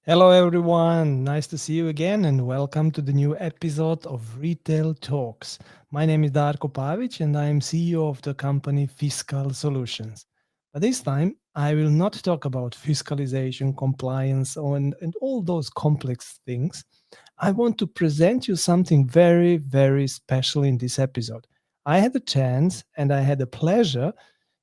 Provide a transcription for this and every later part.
Hello, everyone. Nice to see you again, and welcome to the new episode of Retail Talks. My name is Darko Pavic, and I am CEO of the company Fiscal Solutions. But this time, I will not talk about fiscalization, compliance, and all those complex things. I want to present you something very, very special in this episode. I had a chance and I had a pleasure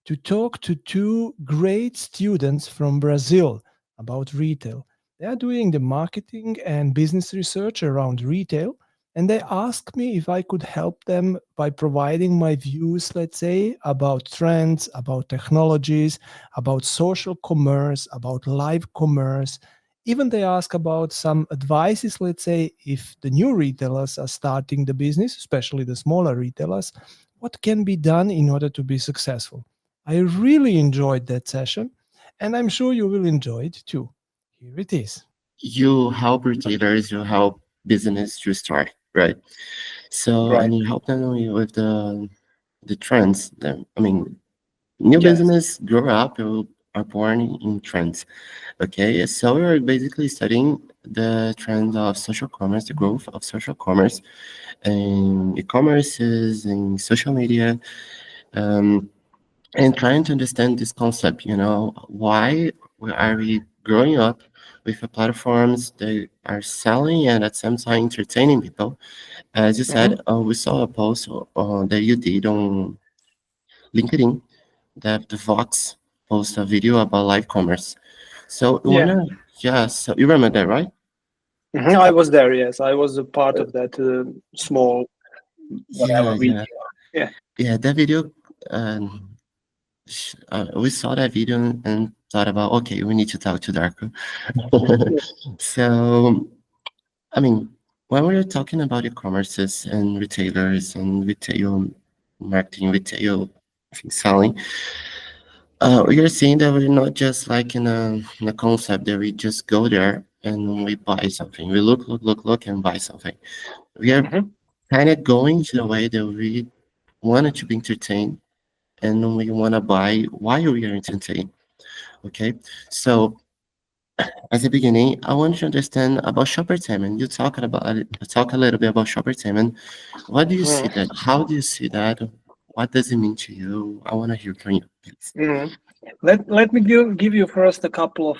to talk to two great students from Brazil about retail. They are doing the marketing and business research around retail, and they asked me if I could help them by providing my views, let's say, about trends, about technologies, about social commerce, about live commerce. Even they ask about some advices, let's say, if the new retailers are starting the business, especially the smaller retailers, what can be done in order to be successful. I really enjoyed that session, and I'm sure you will enjoy it too. Here it is. You help retailers, you help business to start, right? So, Right. and you help them with the trends. New Yes. business grow up or are born in trends. Okay, so we're basically studying the trend of social commerce, the growth of social commerce, and e-commerce is in social media. Um, and trying to understand this concept, why are we growing up with the platforms that are selling and at the same time entertaining people? As you Mhm. said, we saw a post that you did on LinkedIn that the Vox post a video about live commerce. So you Yeah. wanna, yeah, so you remember that, right? I was there, yes. I was a part of that small, Yeah, whatever yeah, video. Yeah. yeah. That video, we saw that video and thought about, okay, we need to talk to Darko. So, I mean, when we're talking about e-commerces and retailers and retail marketing, retail I think, selling, we are seeing that we're not just like in a concept that we just go there and we buy something. We look, and buy something. We are Mhm. kind of going to the way that we wanted to be entertained and we want to buy while we are entertained. Okay, so as a beginning, I want to understand about shoppertainment. Talk a little bit about shoppertainment. What do you see Mhm. that? How do you see that? What does it mean to you? I want to hear from you, please. Mhm. Let me give you first a couple of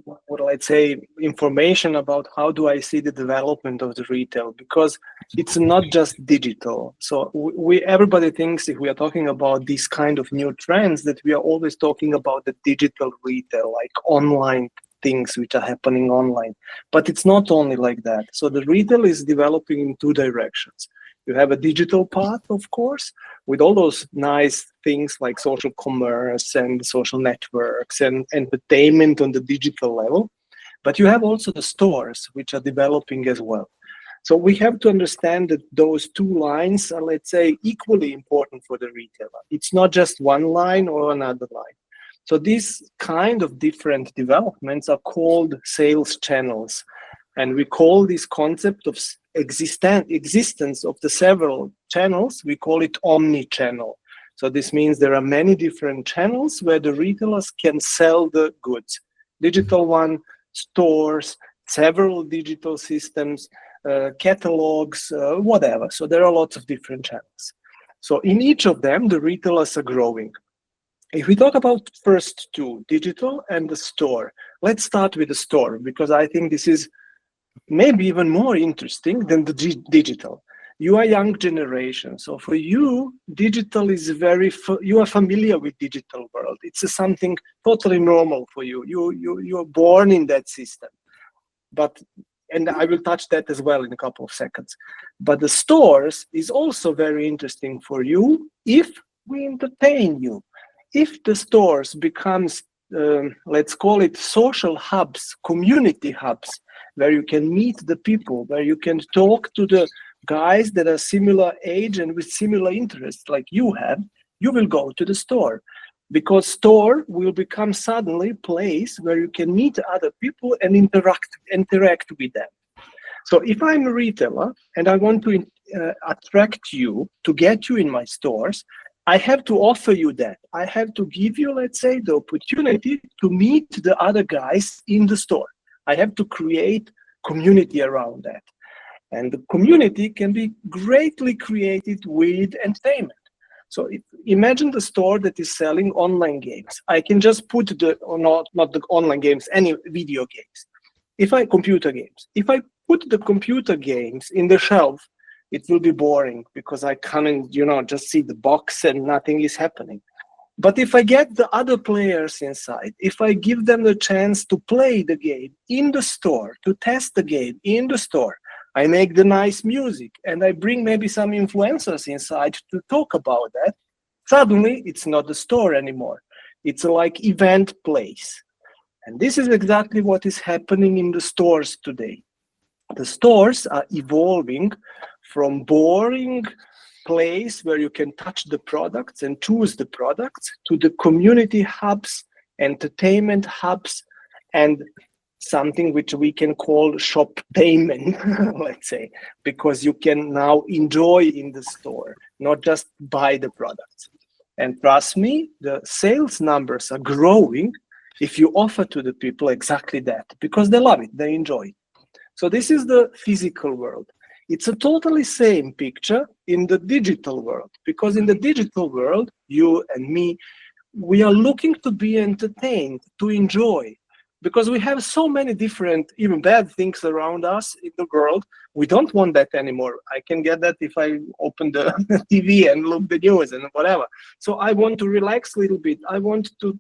what let's say information about how do I see the development of the retail, because it's not just digital. So we everybody thinks if we are talking about these kind of new trends that we are always talking about the digital retail, like online things which are happening online. But it's not only like that. So the retail is developing in two directions. You have a digital path, of course, with all those nice things like social commerce and social networks and entertainment on the digital level. But you have also the stores, which are developing as well. So we have to understand that those two lines are, let's say, equally important for the retailer. It's not just one line or another line. So these kind of different developments are called sales channels. And we call this concept of existence of the several channels, we call it omni-channel. So this means there are many different channels where the retailers can sell the goods. Digital one, stores, several digital systems, catalogs, whatever. So there are lots of different channels. So in each of them, the retailers are growing. If we talk about first two, digital and the store, let's start with the store because I think this is maybe even more interesting than the digital. You are young generation, so for you digital is you are familiar with digital world. It's something totally normal for you. You're born in that system. But and I will touch that as well in a couple of seconds. But the stores is also very interesting for you if we entertain you. If the stores becomes let's call it social hubs, community hubs, where you can meet the people, where you can talk to the guys that are similar age and with similar interests like you have, you will go to the store because store will become suddenly a place where you can meet other people and interact with them. So if I'm a retailer and I want to attract you to get you in my stores, I have to offer you that. I have to give you, let's say, the opportunity to meet the other guys in the store. I have to create community around that. And the community can be greatly created with entertainment. So imagine the store that is selling online games. I can just put not the online games, any video games. Computer games. If I put the computer games in the shelf, it will be boring because I can't, just see the box and nothing is happening. But if I get the other players inside, if I give them the chance to play the game in the store, to test the game in the store, I make the nice music and I bring maybe some influencers inside to talk about that. Suddenly, it's not a store anymore. It's like event place. And this is exactly what is happening in the stores today. The stores are evolving from boring place where you can touch the products and choose the products to the community hubs, entertainment hubs, and something which we can call shoptertainment, let's say, because you can now enjoy in the store, not just buy the products. And trust me, the sales numbers are growing if you offer to the people exactly that, because they love it, they enjoy it. So this is the physical world. It's a totally same picture in the digital world, because in the digital world, you and me, we are looking to be entertained, to enjoy, because we have so many different, even bad things around us in the world. We don't want that anymore. I can get that if I open the TV and look the news and whatever. So I want to relax a little bit. I want to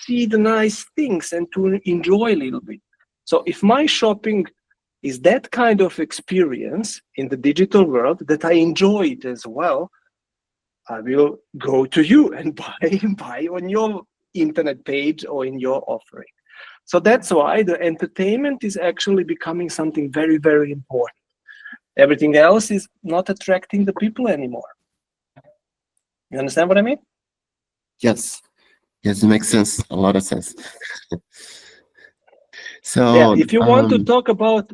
see the nice things and to enjoy a little bit. So if my shopping is that kind of experience in the digital world that I enjoy it as well, I will go to you and buy on your internet page or in your offering. So that's why the entertainment is actually becoming something very, very important. Everything else is not attracting the people anymore. You understand what I mean? Yes. Yes, it makes sense. A lot of sense. So yeah, if you want to talk about,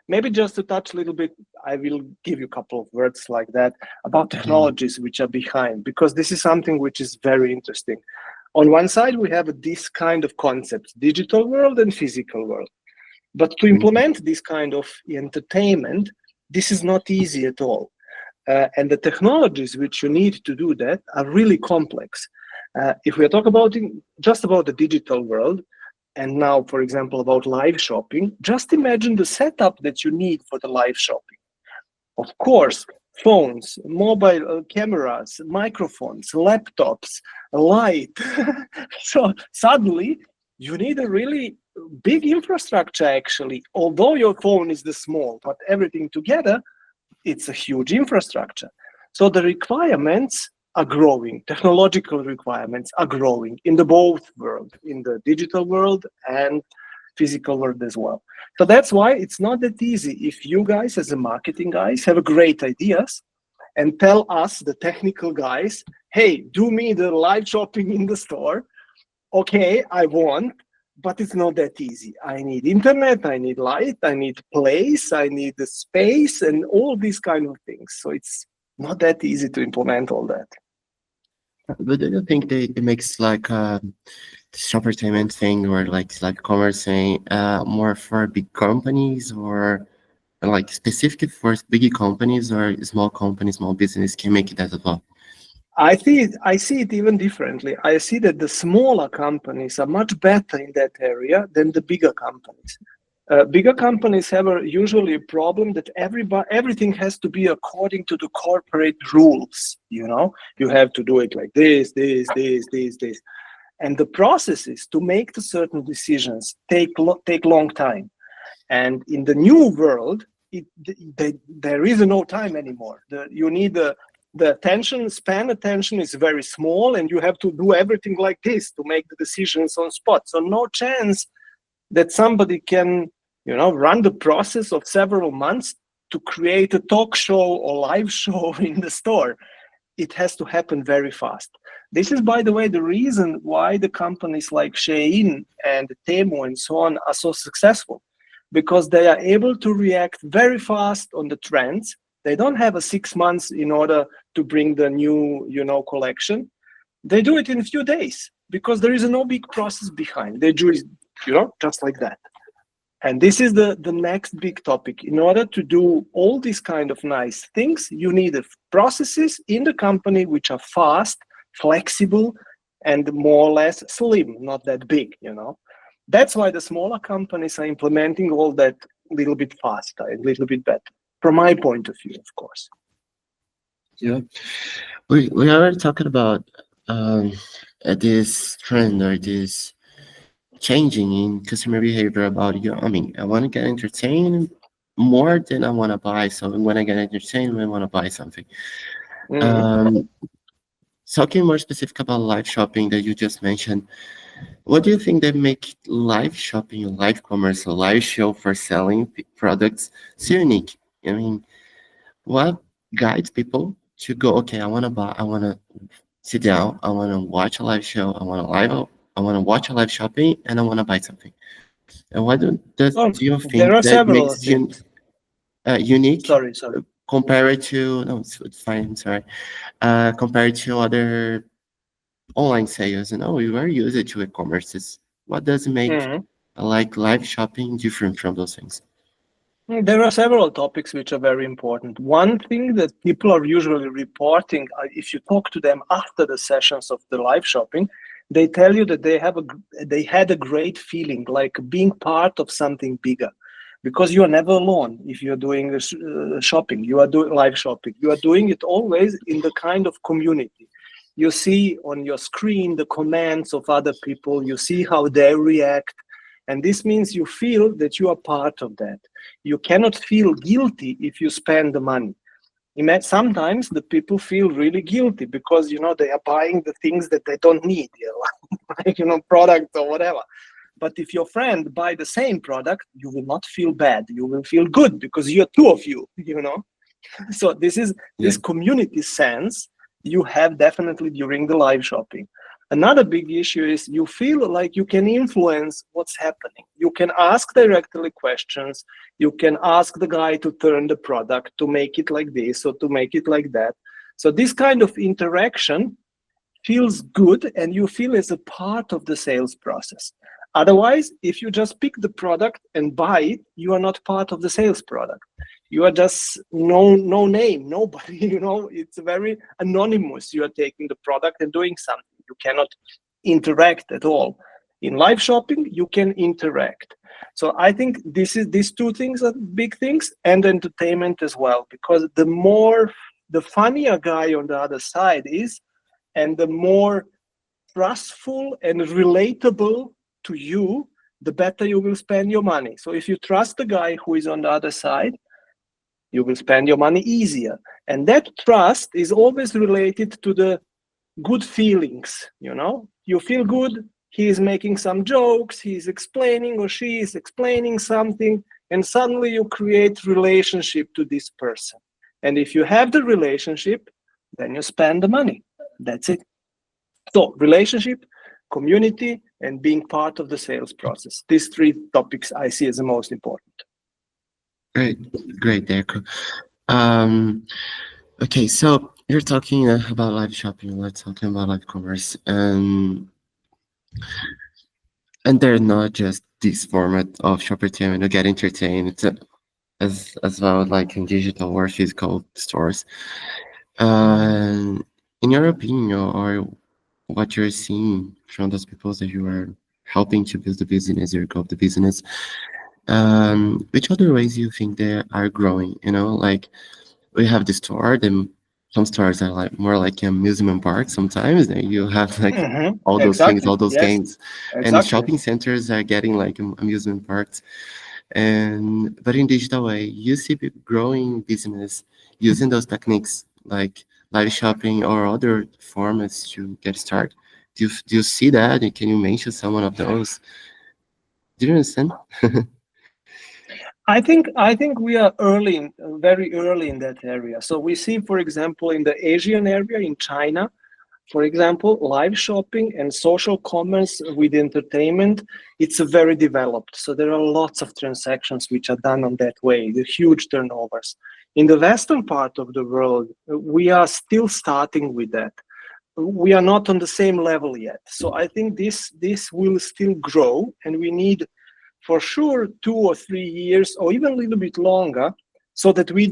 maybe just to touch a little bit, I will give you a couple of words like that about technologies which are behind, because this is something which is very interesting. On one side, we have this kind of concepts, digital world and physical world. But to implement this kind of entertainment, this is not easy at all. And the technologies which you need to do that are really complex. If we talk about just about the digital world, and now, for example, about live shopping, just imagine the setup that you need for the live shopping. Of course, phones, mobile cameras, microphones, laptops, light. So suddenly, you need a really big infrastructure, actually. Although your phone is the small, but everything together, it's a huge infrastructure. So the requirements are growing. Technological requirements are growing in the both world, in the digital world and physical world as well. So that's why it's not that easy. If you guys as a marketing guys have great ideas and tell us, the technical guys, hey, do me the live shopping in the store. Okay, I want, but it's not that easy. I need internet, I need light, I need place, I need the space and all these kind of things. So it's not that easy to implement all that. But do you think it makes like shoppertainment thing or like commerce thing more for big companies, or like specifically for big companies, or small companies, small business can make it as well? I see it even differently. I see that the smaller companies are much better in that area than the bigger companies. Bigger companies have usually a problem that everything has to be according to the corporate rules. You have to do it like this, and the processes to make the certain decisions take long time. And in the new world, there is no time anymore. You need the attention is very small, and you have to do everything like this to make the decisions on spot. So no chance that somebody can, run the process of several months to create a talk show or live show in the store. It has to happen very fast. This is, by the way, the reason why the companies like Shein and Temu and so on are so successful, because they are able to react very fast on the trends. They don't have a 6 months in order to bring the new, collection. They do it in a few days because there is no big process behind. They do it, just like that. And this is the next big topic. In order to do all these kind of nice things, you need processes in the company which are fast, flexible, and more or less slim, not that big, you know. That's why the smaller companies are implementing all that a little bit faster, a little bit better, from my point of view, of course. Yeah, we are talking about this trend or this changing in customer behavior about you. I mean, I want to get entertained more than I want to buy. So when I get entertained, I want to buy something. Mm-hmm. Talking more specific about live shopping that you just mentioned, what do you think that make live shopping, live commerce, a live show for selling products so unique? I mean, what guides people to go, okay, I want to buy, I want to sit down, I want to watch a live show, I want to watch a live shopping, and I want to buy something. And what Well, do you there think are that several makes you things. unique Sorry. compared to, no, it's fine, I'm sorry, compared to other online sales? You know, we are used to e-commerces. What does make Mhm. like live shopping different from those things? There are several topics which are very important. One thing that people are usually reporting, if you talk to them after the sessions of the live shopping, they tell you that they had a great feeling, like being part of something bigger, because you are never alone. If you're doing shopping, you are doing live shopping. You are doing it always in the kind of community. You see on your screen the comments of other people. You see how they react, and this means you feel that you are part of that. You cannot feel guilty if you spend the money. Sometimes the people feel really guilty because they are buying the things that they don't need, like products or whatever. But if your friend buy the same product, you will not feel bad. You will feel good because you're two of you. So this is Yeah. this community sense you have definitely during the live shopping. Another big issue is you feel like you can influence what's happening. You can ask directly questions. You can ask the guy to turn the product to make it like this or to make it like that. So this kind of interaction feels good and you feel as a part of the sales process. Otherwise, if you just pick the product and buy it, you are not part of the sales product. You are just no name, nobody, it's very anonymous. You are taking the product and doing something. You cannot interact at all. In live shopping, you can interact. So I think these two things are big things, and entertainment as well, because the funnier guy on the other side is, and the more trustful and relatable to you, the better you will spend your money. So if you trust the guy who is on the other side, you will spend your money easier. And that trust is always related to the good feelings. You feel good, he is making some jokes, he's explaining or she is explaining something, and suddenly you create relationship to this person. And if you have the relationship, then you spend the money. That's it. So relationship, community, and being part of the sales process. These three topics I see as the most important. Great, Deco. Um, okay, so you're talking about live shopping. We're talking about live commerce, and they're not just this format of shoppertainment to get entertained. It's as well like in digital or physical stores. In your opinion, or what you're seeing from those people that you are helping to build the business or grow the business, which other ways you think they are growing? Like we have the store, then some stores are like more like amusement parks sometimes, and you have like all those things, Exactly. all those Yes, games, and exactly. shopping centers are getting like amusement parks. But in digital way, you see people growing business using those techniques like live shopping or other formats to get started. Do you see that? And can you mention someone of those? Do you understand? I think we are very early in that area. So we see, for example, in the Asian area, in China, for example, live shopping and social commerce with entertainment, it's very developed. So there are lots of transactions which are done on that way, the huge turnovers. In the Western part of the world, we are still starting with that. We are not on the same level yet. So I think this will still grow, and we need for sure 2 or 3 years, or even a little bit longer, so that we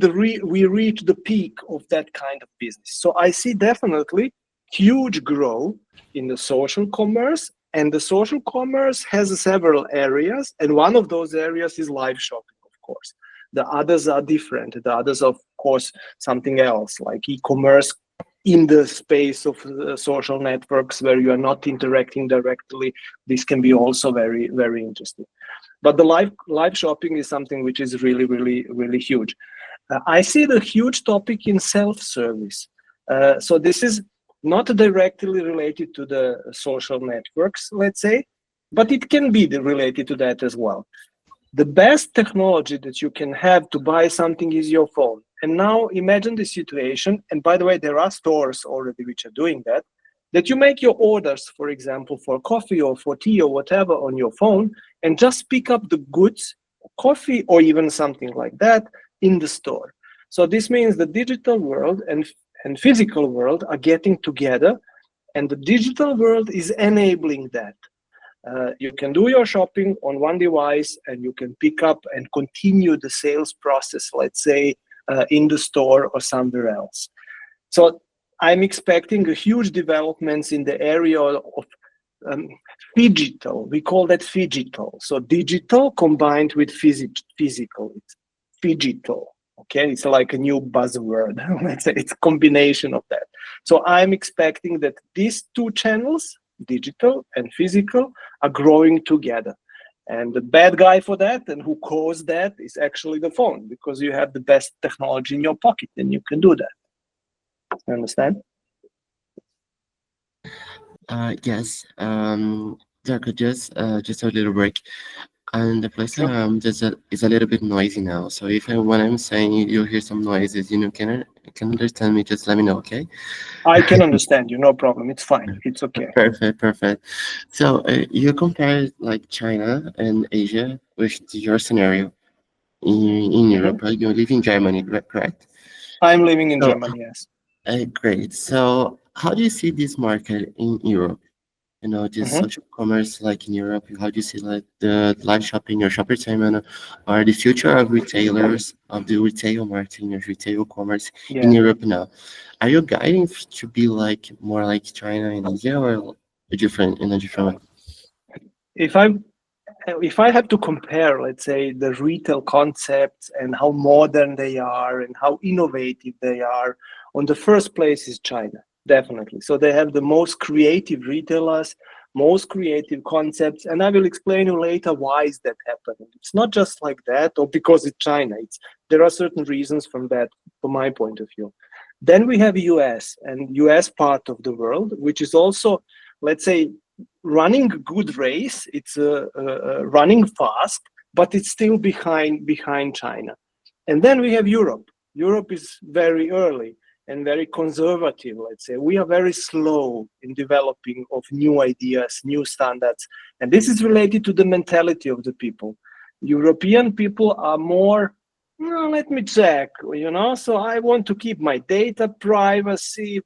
reach the peak of that kind of business. So I see definitely huge growth in the social commerce, and the social commerce has several areas, and one of those areas is live shopping, of course. The others are different. The others, of course, something else like e-commerce in the space of social networks where you are not interacting directly. This can be also very, very interesting. But the live shopping is something which is really, really, really huge. I see the huge topic in self-service. So this is not directly related to the social networks, let's say, but it can be related to that as well. The best technology that you can have to buy something is your phone. And now imagine the situation, and by the way, there are stores already which are doing that, that you make your orders, for example, for coffee or for tea or whatever on your phone, and just pick up the goods, coffee or even something like that, in the store. So this means the digital world and physical world are getting together, and the digital world is enabling that. You can do your shopping on one device, and you can pick up and continue the sales process, let's say, in the store or somewhere else. So I'm expecting a huge developments in the area of Phygital. We call that Phygital. So digital combined with physical. It's Phygital. Okay, it's like a new buzzword. Let's say it's a combination of that. So I'm expecting that these two channels, digital and physical, are growing together. And the bad guy for that, and who caused that, is actually the phone, because you have the best technology in your pocket and you can do that. You understand? Yes. Darko, just a little break. And the place Sure. is a little bit noisy now. So when I'm saying you hear some noises, can understand me, just let me know, okay? I can understand you, no problem. It's fine. It's okay. Perfect. So you compare like China and Asia with your scenario in Europe, right? You live in Germany, correct? I'm living in So Germany, yes. great. So how do you see this market in Europe? Just Mhm. social commerce like in Europe, how do you see like the live shopping or shoppertainment are the future of retailers, of the retail marketing or retail commerce in Yeah. Europe now? Are you guiding to be like more like China and India or a different way? If I have to compare, let's say, the retail concepts and how modern they are and how innovative they are, on the first place is China, definitely. So they have the most creative retailers, most creative concepts, and I will explain you later why is that happening. It's not just like that or because it's China. There are certain reasons from that, from my point of view. Then we have US and US part of the world, which is also, let's say, running a good race. It's running fast, but it's still behind China. And then we have Europe. Europe is very early and very conservative, let's say. We are very slow in developing of new ideas, new standards. And this is related to the mentality of the people. European people are more, let me check, so I want to keep my data privacy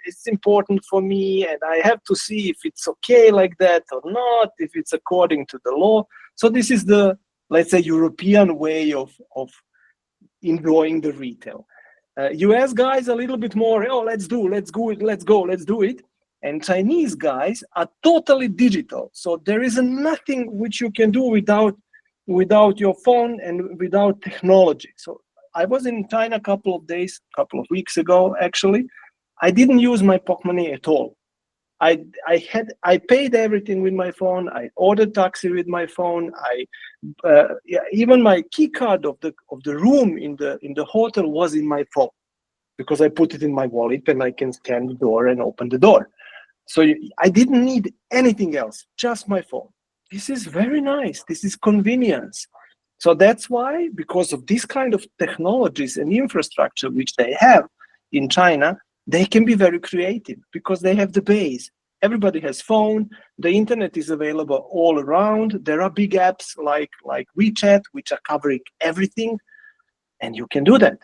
it's important for me, and I have to see if it's okay like that or not, if it's according to the law. So this is the, let's say, European way of enjoying the retail. US guys a little bit more, let's do it. And Chinese guys are totally digital. So there is nothing which you can do without your phone and without technology. So I was in China a couple of weeks ago, actually. I didn't use my portemonnaie at all. I paid everything with my phone. I ordered taxi with my phone. Even my key card of the room in the hotel was in my phone, because I put it in my wallet and I can scan the door and open the door. So I didn't need anything else, just my phone. This is very nice. This is convenience. So that's why, because of this kind of technologies and infrastructure which they have in China, they can be very creative because they have the base. Everybody has phone. The internet is available all around. There are big apps like WeChat, which are covering everything, and you can do that.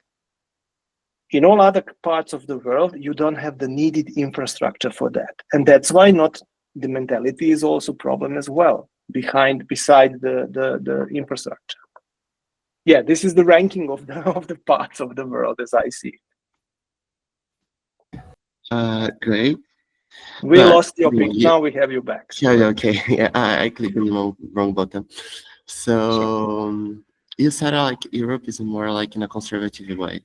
In all other parts of the world, you don't have the needed infrastructure for that. And that's why not the mentality is also a problem as well beside the infrastructure. Yeah, this is the ranking of the parts of the world as I see it. Great. We But lost your pic. Now we have you back. yeah, okay. Yeah, I clicked the wrong button. So Sure. you said like Europe is more like in a conservative way.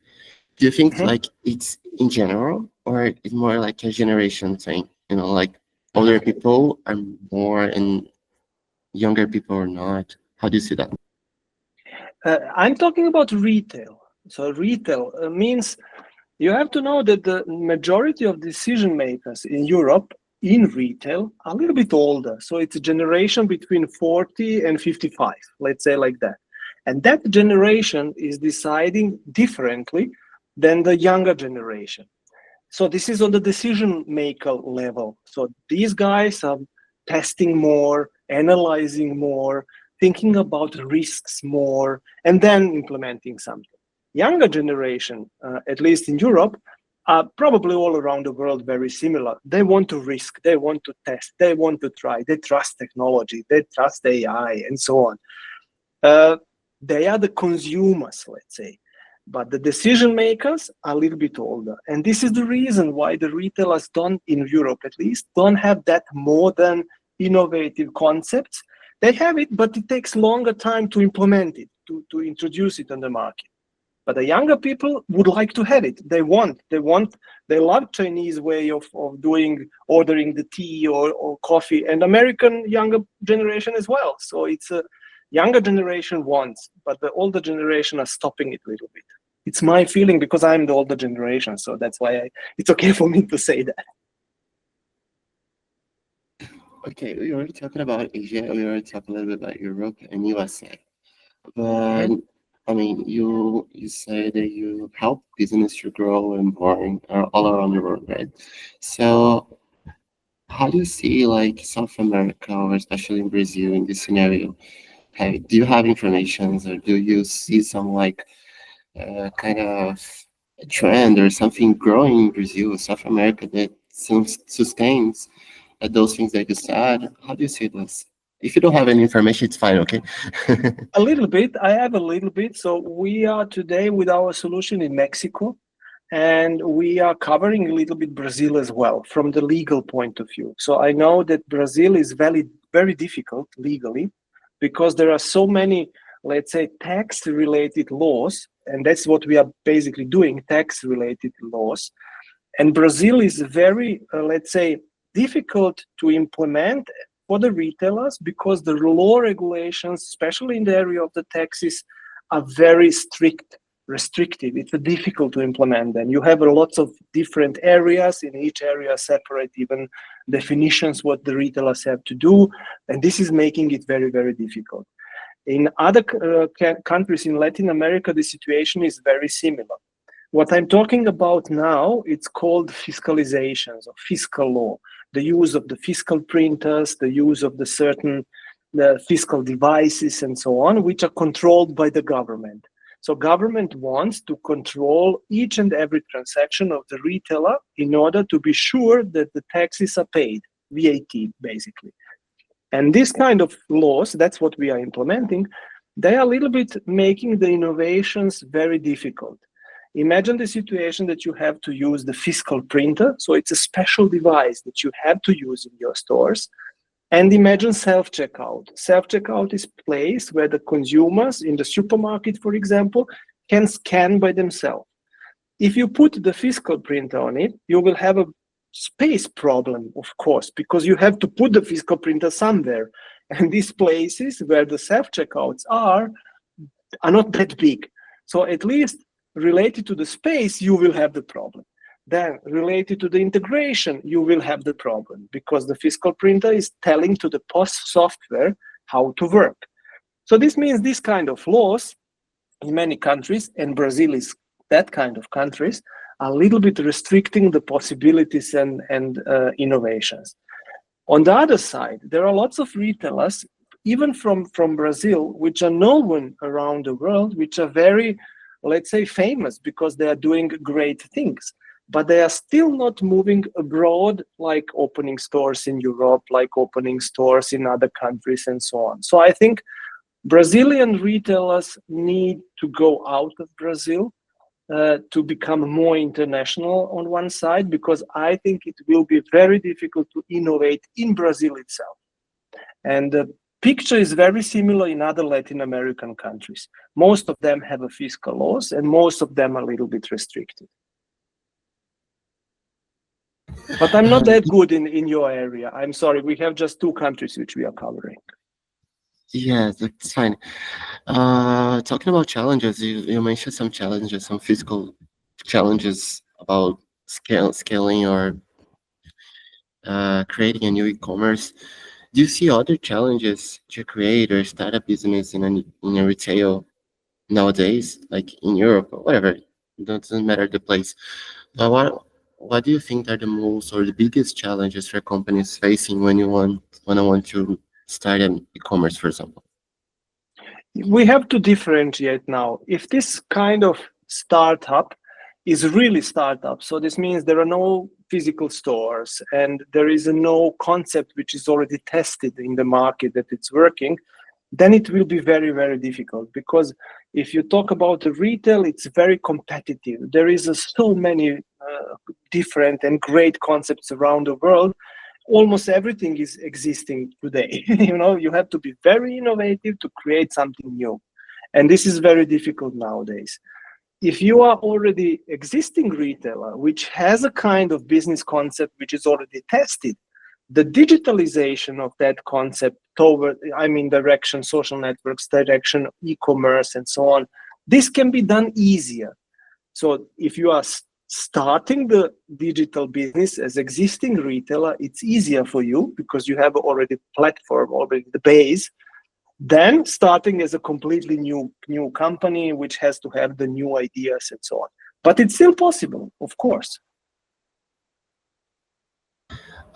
Do you think like it's in general, or it's more like a generation thing? You know, like older people are more and younger people are not. How do you see that? I'm talking about retail. So retail means you have to know that the majority of decision makers in Europe in retail are a little bit older. So it's a generation between 40 and 55, let's say like that. And that generation is deciding differently than the younger generation. So this is on the decision maker level. So these guys are testing more, analyzing more, thinking about risks more, and then implementing something. Younger generation, at least in Europe, are probably all around the world very similar. They want to risk, they want to test, they want to try, they trust technology, they trust AI, and so on. They are the consumers, let's say. But the decision makers are a little bit older. And this is the reason why the retailers don't, in Europe at least, don't have that modern, innovative concepts. They have it, but it takes longer time to implement it, to introduce it on the market. But the younger people would like to have it. They love Chinese way of ordering the tea or coffee, and American younger generation as well. So it's a younger generation wants, but the older generation are stopping it a little bit. It's my feeling because I'm the older generation, so that's why it's okay for me to say that. Okay, we already talking about Asia. We already talked a little bit about Europe and USA. But I mean, you say that you help business to grow and born all around the world, right? So how do you see like South America, or especially in Brazil, in this scenario? Do you have information, or do you see some like kind of a trend or something growing in Brazil, South America that sustains those things that you said? How do you see this? If you don't have any information, it's fine, okay? A little bit. I have a little bit. So we are today with our solution in Mexico, and we are covering a little bit Brazil as well from the legal point of view. So I know that Brazil is very difficult legally because there are so many, let's say, tax-related laws, and that's what we are basically doing, tax-related laws. And Brazil is very, let's say, difficult to implement for the retailers because the law regulations, especially in the area of the taxes, are very strict, restrictive. It's difficult to implement them. You have lots of different areas. In each area, separate even definitions what the retailers have to do, and this is making it very, very difficult. In other countries in Latin America, the situation is very similar. What I'm talking about now, it's called fiscalizations or fiscal law. The use of the fiscal printers, the use of the fiscal devices and so on, which are controlled by the government. So government wants to control each and every transaction of the retailer in order to be sure that the taxes are paid, VAT basically. And this kind of laws, that's what we are implementing, they are a little bit making the innovations very difficult. Imagine the situation that you have to use the fiscal printer. So it's a special device that you have to use in your stores. And imagine self-checkout. Self-checkout is a place where the consumers in the supermarket, for example, can scan by themselves. If you put the fiscal printer on it, you will have a space problem, of course, because you have to put the fiscal printer somewhere. And these places where the self-checkouts are not that big. So at least related to the space, you will have the problem. Then related to the integration, you will have the problem because the fiscal printer is telling to the POS software how to work. So this means this kind of laws in many countries, and Brazil is that kind of countries, are a little bit restricting the possibilities and innovations. On the other side, there are lots of retailers, even from Brazil, which are known around the world, which are very, let's say, famous because they are doing great things. but they are still not moving abroad, like opening stores in Europe, like opening stores in other countries, and so on. So I think Brazilian retailers need to go out of Brazil to become more international on one side, because I think it will be very difficult to innovate in Brazil itself. And the picture is very similar in other Latin American countries. Most of them have a fiscal laws, and most of them are a little bit restricted. But I'm not that good in your area. I'm sorry, we have just 2 countries which we are covering. Yeah, that's fine. Talking about challenges, you mentioned some challenges, some physical challenges about scaling or creating a new e-commerce. Do you see other challenges to create or start a business in a retail nowadays, like in Europe or whatever? It doesn't matter the place. But what do you think are the most or the biggest challenges for companies facing when you want to start an e-commerce, for example? We have to differentiate now. If this kind of startup is really startup, so this means there are no physical stores and there is no concept which is already tested in the market that it's working, then it will be very, very difficult, because if you talk about the retail, it's very competitive. There is so many different and great concepts around the world. Almost everything is existing today. You have to be very innovative to create something new, and this is very difficult nowadays. If you are already existing retailer which has a kind of business concept which is already tested, the digitalization of that concept toward, direction social networks, direction e-commerce, and so on, this can be done easier. So if you are starting the digital business as existing retailer, it's easier for you because you have already platform, already the base, than starting as a completely new company which has to have the new ideas and so on. But it's still possible, of course.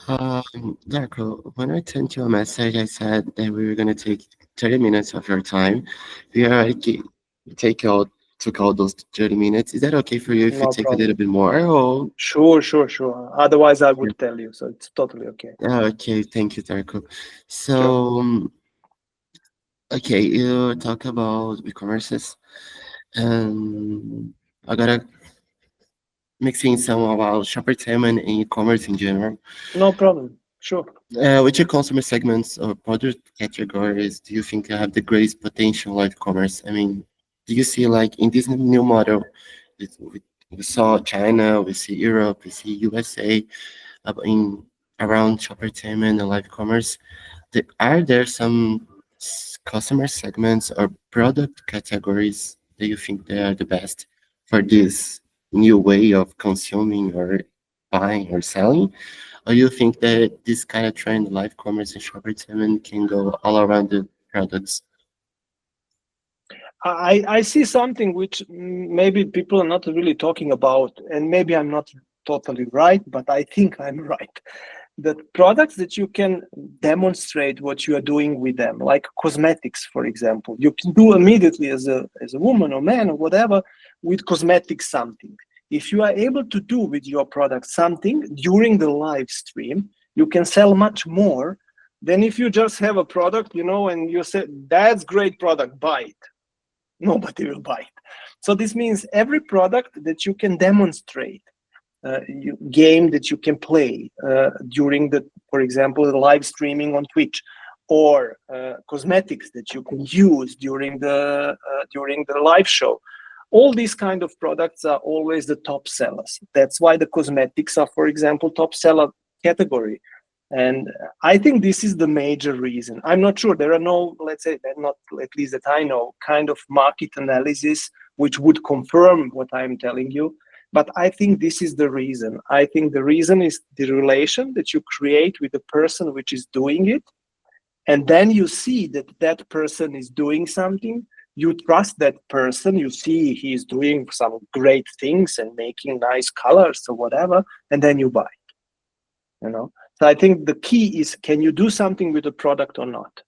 Darko, when I sent you a message, I said that we were going to take 30 minutes of your time. We already took out those 30 minutes. Is that okay for you if we No take a little problem. bit more? Oh, Sure. Otherwise, I would tell you. So it's totally okay. okay. Thank you, Darko. Sure. So, okay, you talk about e-commerces, and I gotta mixing some about shoppertainment and e-commerce in general. No problem. Sure. Which consumer segments or product categories do you think have the greatest potential of commerce? I mean, do you see like in this new model, we saw China, we see Europe, we see USA, in around shoppertainment and live commerce. Are there some customer segments or product categories that you think they are the best for this new way of consuming or buying or selling? Or you think that this kind of trend, live commerce and shop entertainment, can go all around the products? I see something which maybe people are not really talking about, and maybe I'm not totally right, but I think I'm right. The products that you can demonstrate what you are doing with them, like cosmetics, for example, you can do immediately as a woman or man or whatever with cosmetics something. If you are able to do with your product something during the live stream, you can sell much more than if you just have a product, and you say, that's great product, buy it. Nobody will buy it. So this means every product that you can demonstrate, game that you can play during for example, the live streaming on Twitch, or cosmetics that you can use during the live show. All these kind of products are always the top sellers. That's why the cosmetics are, for example, top seller category. And I think this is the major reason. I'm not sure. There are no, let's say, not at least that I know, kind of market analysis which would confirm what I'm telling you. But I think this is the reason. I think the reason is the relation that you create with the person which is doing it. And then you see that that person is doing something. You trust that person. You see he's doing some great things and making nice colors or whatever. And then you buy it, So I think the key is, can you do something with the product or not?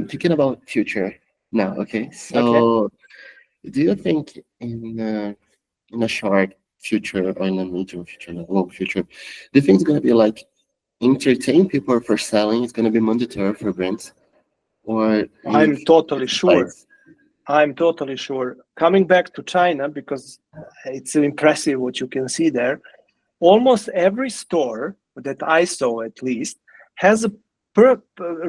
Thinking about future now, okay? So Okay. Do you think in a short future or in a medium future, in a long future, do you think it's gonna be like entertain people for selling? It's gonna be mandatory for brands, or you I'm totally it's sure. advice? I'm totally sure. Coming back to China, because it's impressive what you can see there, almost every store that I saw at least has a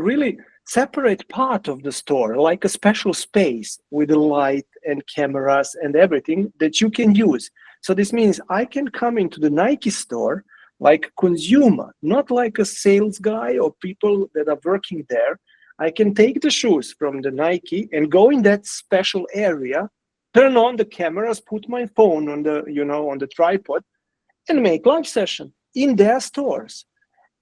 really separate part of the store, like a special space with a light and cameras and everything that you can use. So this means I can come into the Nike store like a consumer, not like a sales guy or people that are working there. I can take the shoes from the Nike and go in that special area, turn on the cameras, put my phone on the, on the tripod, and make live session in their stores.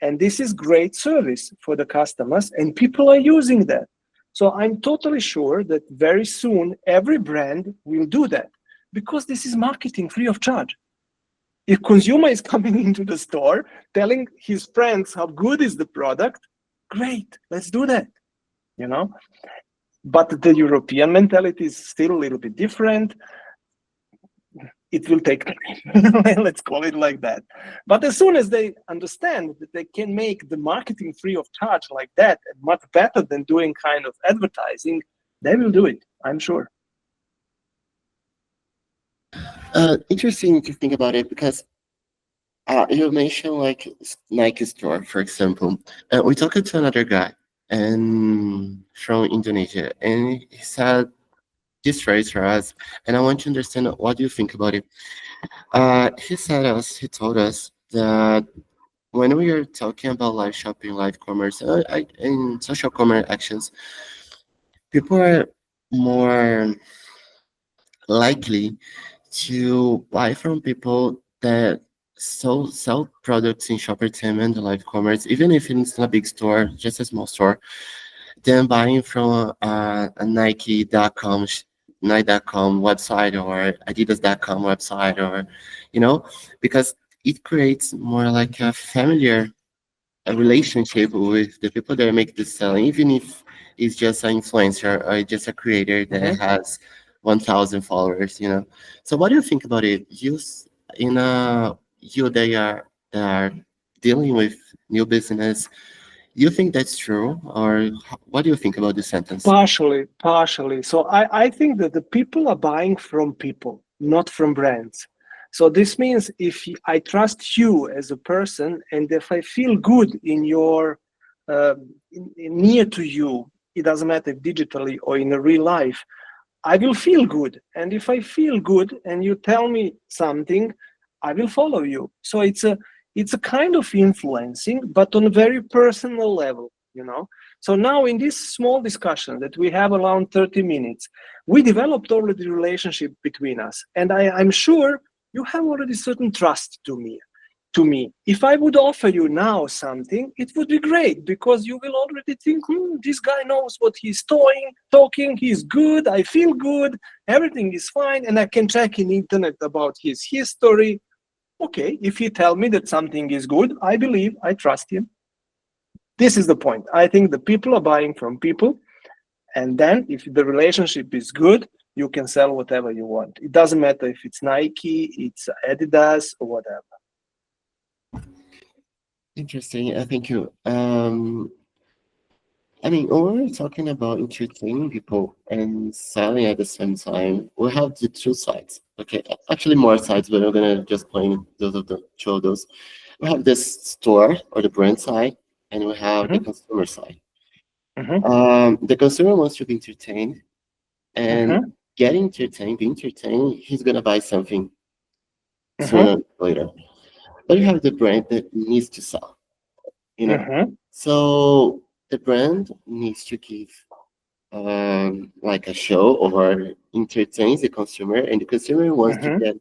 And this is great service for the customers, and people are using that. So I'm totally sure that very soon every brand will do that, because this is marketing free of charge. If consumer is coming into the store telling his friends how good is the product, great, let's do that. You know, but the European mentality is still a little bit different. It will take time. Let's call it like that. But as soon as they understand that they can make the marketing free of charge like that, and much better than doing kind of advertising, they will do it, I'm sure. Interesting to think about it because you mentioned like Nike store, for example. We talked to another guy and from Indonesia, and he said this phrase for us, and I want to understand what you think about it. He told us that when we are talking about live shopping, live commerce, and social commerce actions, people are more likely to buy from people that sell products in shoptertainment, live commerce, even if it's not a big store, just a small store, than buying from a Nike.com website or Adidas.com website, or because it creates more like a familiar a relationship with the people that make the selling, even if it's just an influencer or just a creator that Mhm. has 1,000 followers, So what do you think about it? In a you that are dealing with new business, you think that's true, or what do you think about this sentence? Partially. So I think that the people are buying from people, not from brands. So this means if I trust you as a person, and if I feel good in your near to you, it doesn't matter if digitally or in a real life, I will feel good. And if I feel good and you tell me something, I will follow you. So it's a kind of influencing, but on a very personal level. So now in this small discussion that we have around 30 minutes, we developed already relationship between us. And I'm sure you have already certain trust to me. If I would offer you now something, it would be great, because you will already think, this guy knows what he's talking, he's good, I feel good, everything is fine, and I can check in internet about his history. Okay, if he tell me that something is good, I believe, I trust him. This is the point. I think the people are buying from people, and then if the relationship is good, you can sell whatever you want. It doesn't matter if it's Nike, it's Adidas, or whatever. Interesting. Thank you. I mean, when we're talking about entertaining people and selling at the same time, we have the two sides. Okay, actually more sides, but I'm gonna just point those of the show those. We have this store or the brand side, and we have the Mhm, consumer side. mhm, The consumer wants to be entertained, and mhm, getting entertained, being entertained, he's gonna buy something sooner mhm, or later. But you have the brand that needs to sell, you know. mhm, So the brand needs to give like a show or entertains the consumer, and the consumer wants to mhm. get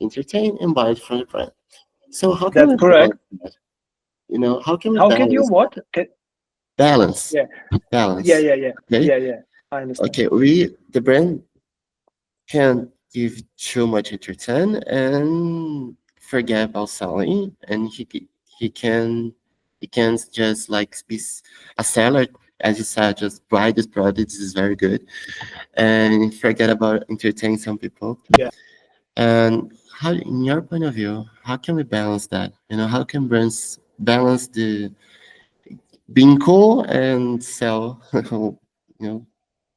entertained and buy it from the brand. So how can That's we correct. balance that? How can we How can you what? balance, Yeah, yeah, balance? yeah, yeah, Okay, yeah, yeah. I understand. okay. The brand can't give too much entertain and forget about selling, and he can just like be a seller as you said, just buy this product, this is very good, and forget about entertaining some people. Yeah. And how, in your point of view, how can we balance that? You know, how can brands balance the being cool and sell, you know,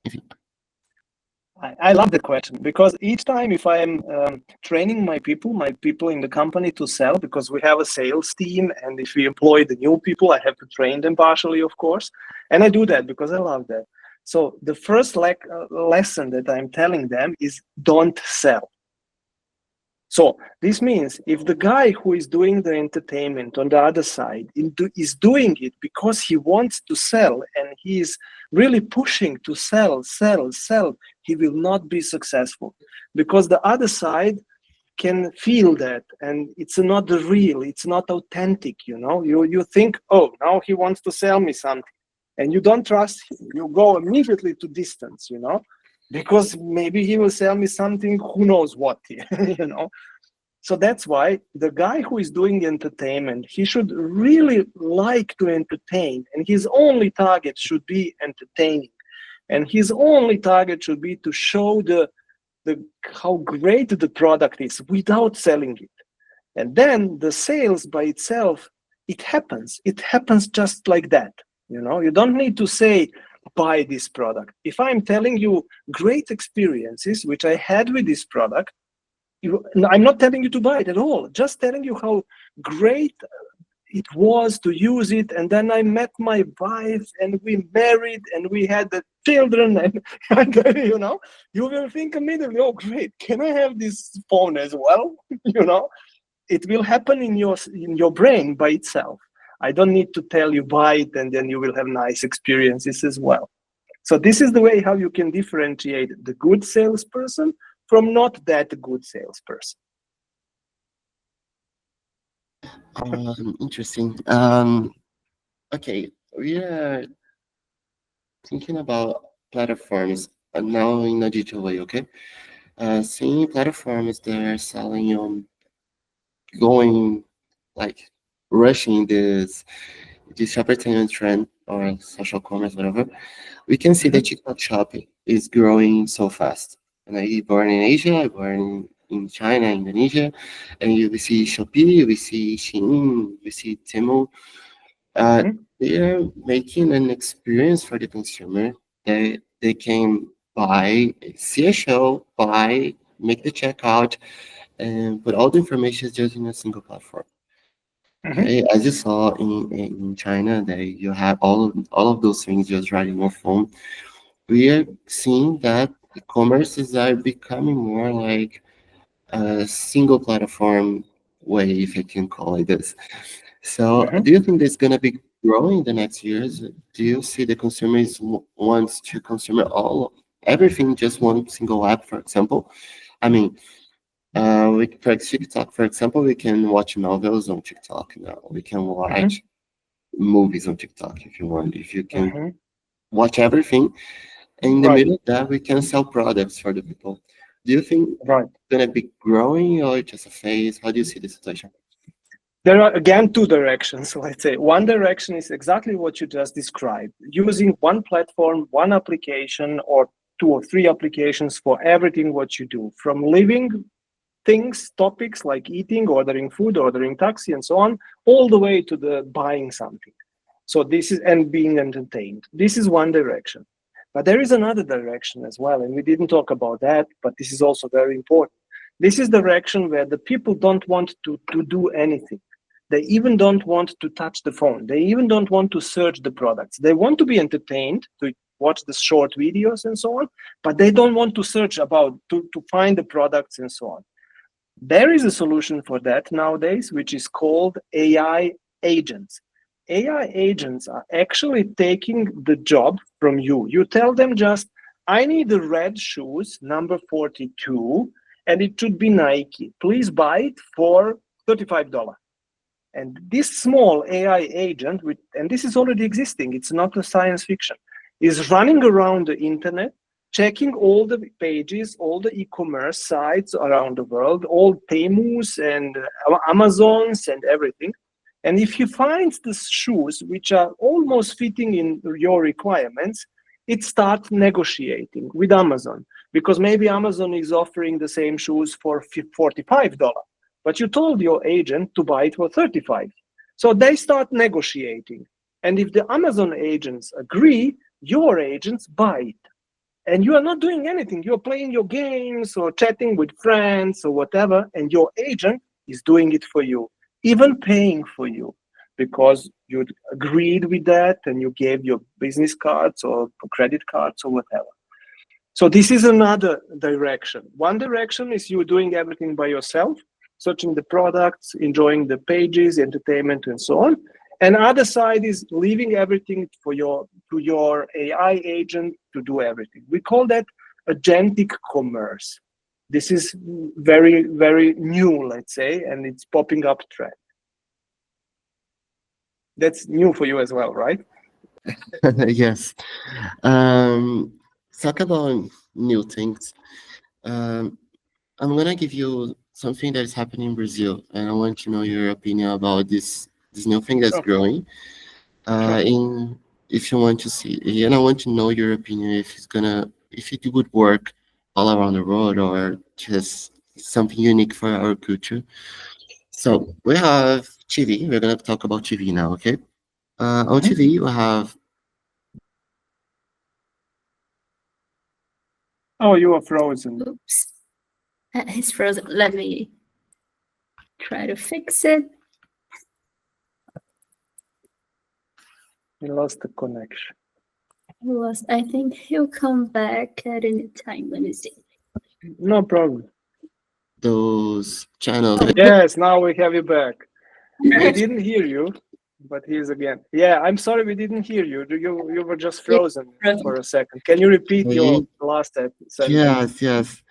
if you, I love the question because each time if I am training my people in the company to sell, because we have a sales team, and if we employ the new people, I have to train them partially, of course, and I do that because I love that. So the first lesson that I'm telling them is don't sell. So this means if the guy who is doing the entertainment on the other side is doing it because he wants to sell and he is really pushing to sell, he will not be successful because the other side can feel that, and it's not real, it's not authentic. You think, oh, now he wants to sell me something, and you don't trust him. You go immediately to distance, because maybe he will sell me something, who knows what, So that's why the guy who is doing entertainment, he should really like to entertain, and his only target should be entertaining, and his only target should be to show the how great the product is without selling it. And then the sales by itself, it happens just like that. You don't need to say, buy this product. If I'm telling you great experiences which I had with this product, I'm not telling you to buy it at all, just telling you how great it was to use it. And then I met my wife and we married and we had the children, and you will think immediately, oh great, can I have this phone as well? It will happen in your brain by itself. I don't need to tell you, buy it, and then you will have nice experiences as well. So this is the way how you can differentiate the good salesperson from not that good salesperson. interesting. Okay, we are thinking about platforms now in a digital way, okay? Seeing platforms that are selling going like rushing this shoppertainment trend or social commerce, whatever, we can see that TikTok Shop is growing so fast. And I born in Asia, I born in China, Indonesia, and you see Shopee, we see Shein, we see Temu. They are making an experience for the consumer that they can buy, see a show, buy, make the checkout, and put all the information just in a single platform. Okay, as you saw in China, that you have all of those things just right in your phone. We are seeing that e-commerces are becoming more like a single platform way, if I can call it this. So, do you think that's gonna be growing in the next years? Do you see the consumers wants to consume everything just one single app, for example? I mean, for TikTok, for example, we can watch novels on TikTok now. We can watch movies on TikTok if you want. If you can watch everything, and in the middle of that, we can sell products for the people. Do you think it's gonna be growing or just a phase? How do you see the situation? There are, again, two directions, let's say. One direction is exactly what you just described, using one platform, one application, or two or three applications for everything what you do, from living things, topics like eating, ordering food, ordering taxi, and so on, all the way to the buying something. So this is, and being entertained. This is one direction. But there is another direction as well, and we didn't talk about that, but this is also very important. This is the direction where the people don't want to do anything. They even don't want to touch the phone. They even don't want to search the products. They want to be entertained, to watch the short videos and so on, but they don't want to search to find the products and so on. There is a solution for that nowadays, which is called AI agents. AI agents are actually taking the job from you. You tell them just, I need the red shoes, number 42, and it should be Nike. Please buy it for $35. And this small AI agent, and this is already existing, it's not a science fiction, is running around the internet, checking all the pages, all the e-commerce sites around the world, all Temus and Amazons and everything. And if he finds the shoes which are almost fitting in your requirements, it starts negotiating with Amazon, because maybe Amazon is offering the same shoes for $45, but you told your agent to buy it for 35. So they start negotiating. And if the Amazon agents agree, your agents buy it. And you are not doing anything. You're playing your games or chatting with friends or whatever, and your agent is doing it for you, even paying for you, because you agreed with that and you gave your business cards or credit cards or whatever. So this is another direction. One direction is you doing everything by yourself, searching the products, enjoying the pages, entertainment, and so on. And other side is leaving everything to your AI agent to do everything. We call that agentic commerce. This is very, very new, let's say, and it's popping up trend. That's new for you as well, right? Yes. Talk about new things. I'm gonna give you something that is happening in Brazil, and I want to know your opinion about this new thing that's Sure. growing. Sure. In If you want to see, and I want to know your opinion if it would work all around the world or just something unique for our culture. So we have TV. We're gonna talk about TV now, okay? On TV, we have Oh, you are frozen. Oops. It's frozen. Let me try to fix it. You lost the connection. I think he'll come back at any time. Let me see. No problem. those channels. Yes, now we have you back. We didn't hear you, but he's again. Yeah, I'm sorry we didn't hear you. You were just frozen for a second. Can you repeat your last sentence? Yes.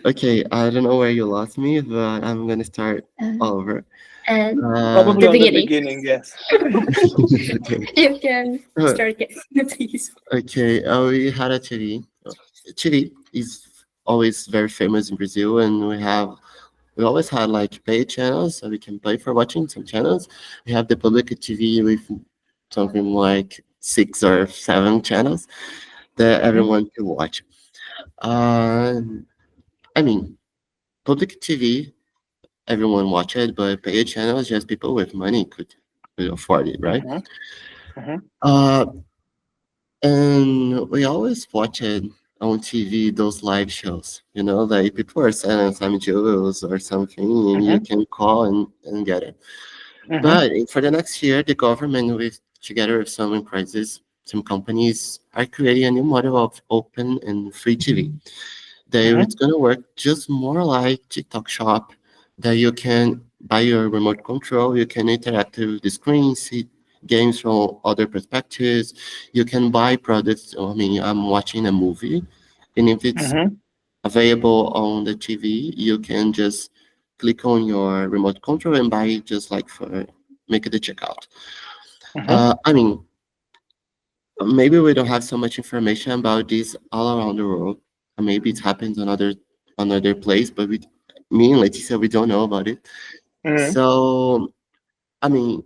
Okay, I don't know where you lost me, but I'm gonna start over. And Probably the on the beginning, yes. Okay. you can start again, please. Okay, we had a TV. TV is always very famous in Brazil, and we always had like paid channels, so we can pay for watching some channels. We have the public TV with something like 6 or 7 channels that everyone can watch. I mean, public TV, everyone watch it, but paid channels, just people with money could afford it, right? And we always watch it on TV, those live shows, like people are selling some jewels or something, and you can call and get it. But for the next year, the government, together with some enterprises, some companies, are creating a new model of open and free TV. It's going to work just more like TikTok Shop, that you can buy your remote control, you can interact with the screen, see games from other perspectives, you can buy products. I mean, I'm watching a movie, and if it's available on the TV, you can just click on your remote control and buy it, just like for make the checkout. I mean, maybe we don't have so much information about this all around the world. Maybe it happens on another place, but me and Leticia, we don't know about it. So, I mean,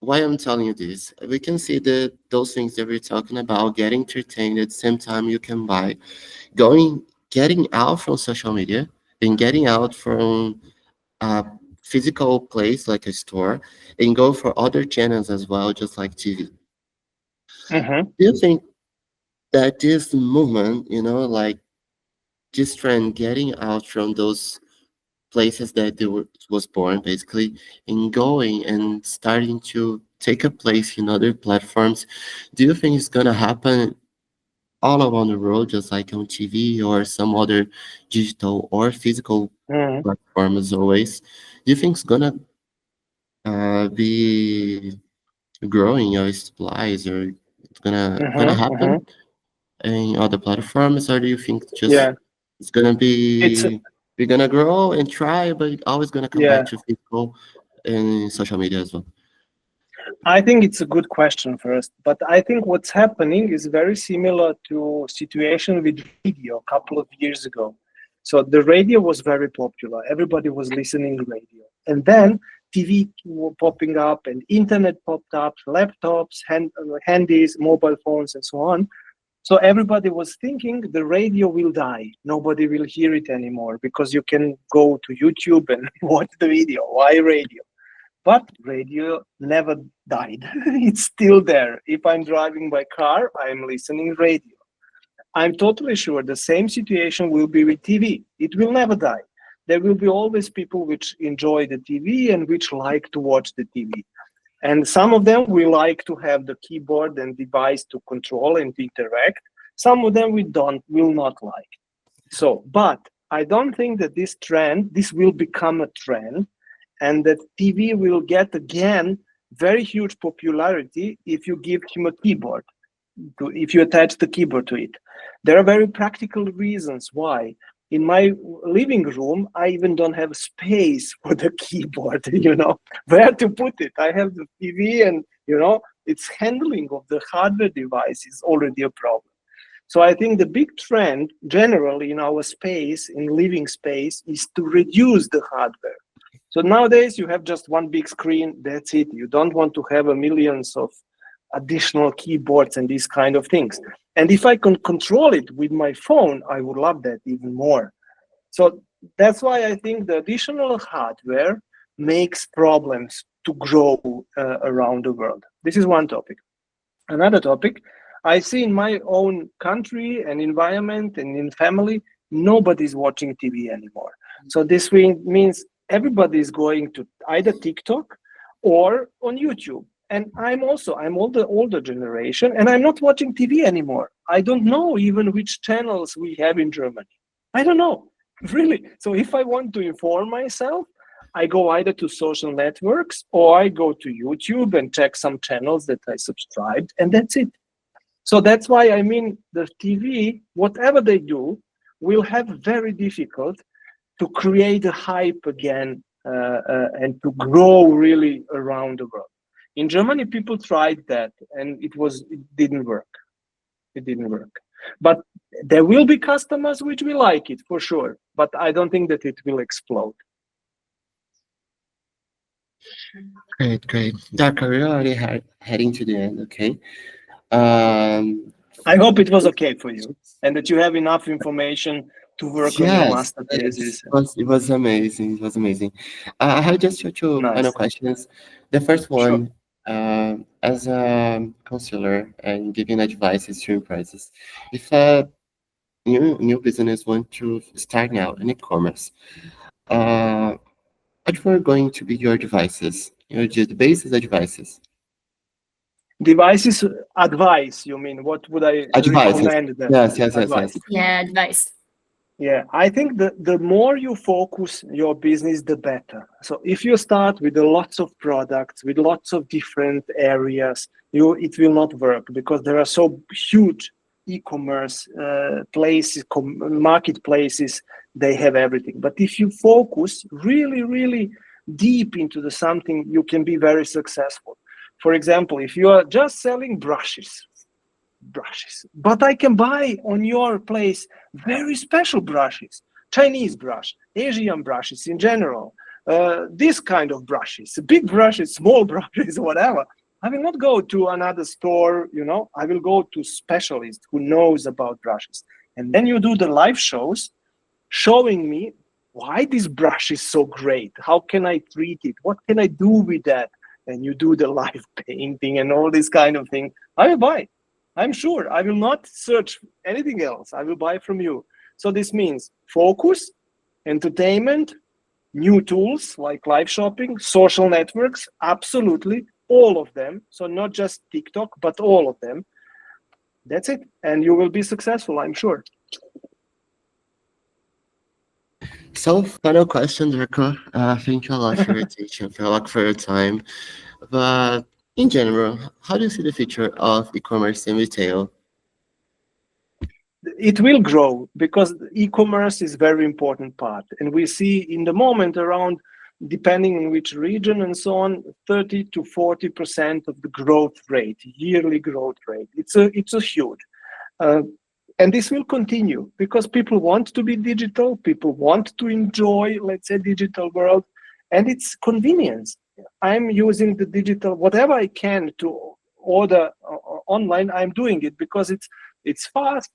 why I'm telling you this, we can see that those things that we're talking about, getting entertained at the same time you can buy, getting out from social media and getting out from a physical place like a store and go for other channels as well, just like TV. Do you think that this movement, like this trend, getting out from those places that was born basically, and going and starting to take a place in other platforms, do you think it's gonna happen all around the world, just like on TV or some other digital or physical platform as always? Do you think it's gonna be growing or supplies, or it's gonna happen in other platforms, or do you think just it's gonna be we're gonna grow and try, but it's always gonna come back to physical and social media as well? I think it's a good question first, but I think what's happening is very similar to situation with radio a couple of years ago. So the radio was very popular. Everybody was listening to radio. And then TV popping up and internet popped up, laptops, handies, mobile phones, and so on. So everybody was thinking the radio will die. Nobody will hear it anymore because you can go to YouTube and watch the video. Why radio? But radio never died. It's still there. If I'm driving my car, I'm listening radio. I'm totally sure the same situation will be with TV. It will never die. There will be always people which enjoy the TV and which like to watch the TV. And some of them will like to have the keyboard and device to control and interact. Some of them will not like. So, but I don't think that this will become a trend, and that TV will get again very huge popularity if you give him a keyboard, if you attach the keyboard to it. There are very practical reasons why. In my living room, I even don't have space for the keyboard, where to put it. I have the TV and, its handling of the hardware device is already a problem. So I think the big trend generally in our space, in living space, is to reduce the hardware. So nowadays you have just one big screen, that's it. You don't want to have millions of additional keyboards and these kind of things. And if I can control it with my phone, I would love that even more. So that's why I think the additional hardware makes problems to grow around the world. This is one topic. Another topic, I see in my own country and environment and in family, nobody's watching TV anymore. So this means everybody is going to either TikTok or on YouTube. And I'm the older generation, and I'm not watching TV anymore. I don't know even which channels we have in Germany. I don't know, really. So if I want to inform myself, I go either to social networks or I go to YouTube and check some channels that I subscribed, and that's it. So that's why the TV, whatever they do, will have very difficult to create a hype again and to grow really around the world. In Germany, people tried that, and it didn't work. It didn't work. But there will be customers which will like it for sure. But I don't think that it will explode. Great. Darko, we're already heading to the end, okay? I hope it was okay for you and that you have enough information to work on your master thesis. It was amazing. It was amazing. I have just two final questions. The first one, as a counselor and giving advices to enterprises, if a new business want to start now in e-commerce, what were going to be your advices? Just the basic advices. Devices advice, you mean? What would I recommend them? Yes. Yeah, advice. Yeah, I think the more you focus your business, the better. So if you start with lots of products, with lots of different areas, it will not work because there are so huge e-commerce places, marketplaces, they have everything. But if you focus really, really deep into something, you can be very successful. For example, if you are just selling brushes, but I can buy on your place very special brushes, Chinese brush, Asian brushes in general, this kind of brushes, big brushes, small brushes, whatever. I will not go to another store, I will go to specialists who knows about brushes. And then you do the live shows showing me why this brush is so great. How can I treat it? What can I do with that? And you do the live painting and all this kind of thing. I will buy. I'm sure I will not search anything else. I will buy from you. So this means focus, entertainment, new tools like live shopping, social networks, absolutely, all of them. So not just TikTok, but all of them. That's it. And you will be successful, I'm sure. So final question, Darko. Thank you a lot for your attention, for your time. But in general, how do you see the future of e-commerce and retail? It will grow because e-commerce is a very important part. And we see in the moment around, depending on which region and so on, 30 to 40% of the growth rate, yearly growth rate. It's a huge. And this will continue because people want to be digital. People want to enjoy, let's say, digital world. and it's convenience. I'm using the digital, whatever I can to order online, I'm doing it because it's fast.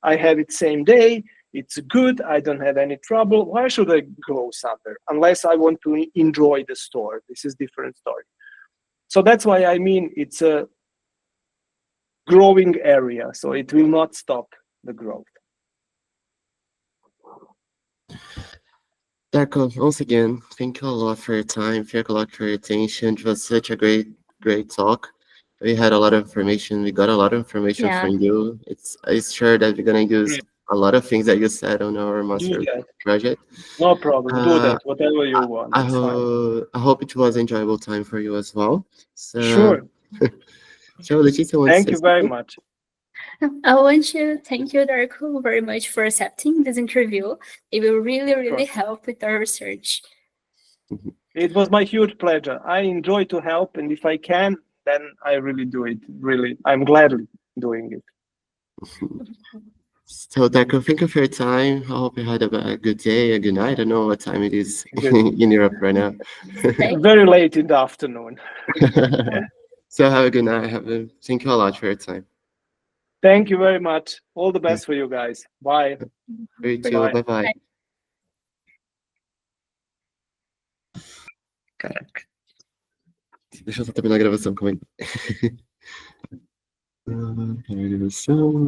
I have it same day. It's good. I don't have any trouble. Why should I go somewhere unless I want to enjoy the store? This is different story. So that's why I mean it's a growing area. So it will not stop the growth. Darko, once again, thank you a lot for your time. Thank you a lot for your attention. It was such a great talk. We had a lot of information. We got a lot of information Yeah. from you. It's sure that we're gonna use a lot of things that you said on our master project. No problem. Do that. Whatever you want. I, It's fine. I hope it was an enjoyable time for you as well. So, Sure. so Leticia wants Thank to you say very something? much. I want to thank you, Darko, very much for accepting this interview. It will really help with our research. It was my huge pleasure. I enjoy to help, and if I can, then I really do it. Really, I'm gladly doing it. So, Darko, thank you for your time. I hope you had a good day, a good night. I don't know what time it is Good. in Europe right now. Very late in the afternoon. So have a good night. Thank you a lot for your time. Thank you very much. All the best for you guys. Bye. You too. Bye. Bye. Caraca. Deixa eu só terminar a gravação, calma aí. Gravação.